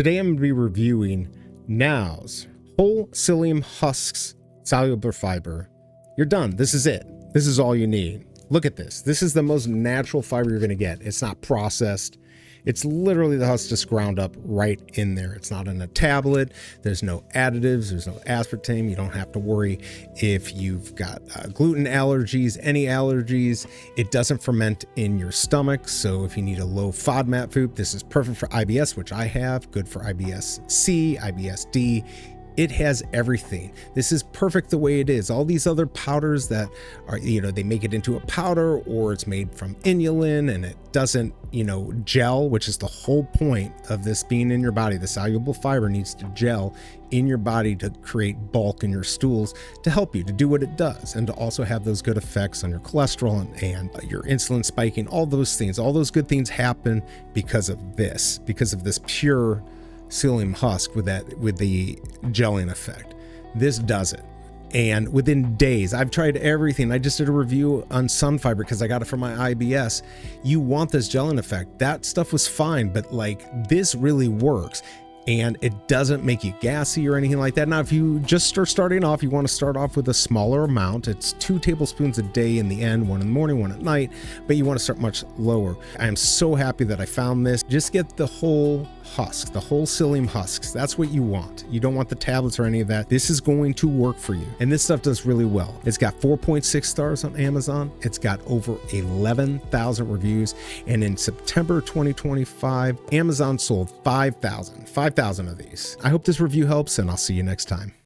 Today I'm going to be reviewing Now's whole psyllium husks soluble fiber. You're done. This is it. This is all you need. Look at this. This is the most natural fiber you're going to get. It's not processed. It's literally the husk just ground up right in there. It's not in a tablet. There's no additives. There's no aspartame. You don't have to worry if you've got gluten allergies, any allergies. It doesn't ferment in your stomach. So if you need a low FODMAP food, this is perfect for IBS, which I have, good for ibs-c, ibs-d. It has everything. This is perfect the way it is. All these other powders that are, they make it into a powder, or it's made from inulin and it doesn't, gel, which is the whole point of this being in your body. The soluble fiber needs to gel in your body to create bulk in your stools to help you to do what it does, and to also have those good effects on your cholesterol and your insulin spiking, all those things. All those good things happen because of this pure psyllium husk with the gelling effect. This does it. And within days, I've tried everything. I just did a review on sun fiber because I got it from my IBS. You want this gelling effect. That stuff was fine, but this really works. And it doesn't make you gassy or anything like that. Now, if you just are starting off, you want to start off with a smaller amount. It's 2 tablespoons a day in the end, 1 in the morning, 1 at night, but you want to start much lower. I am so happy that I found this. Just get the whole husk, the whole psyllium husks. That's what you want. You don't want the tablets or any of that. This is going to work for you. And this stuff does really well. It's got 4.6 stars on Amazon. It's got over 11,000 reviews. And in September 2025, Amazon sold 5,000 of these. I hope this review helps, and I'll see you next time.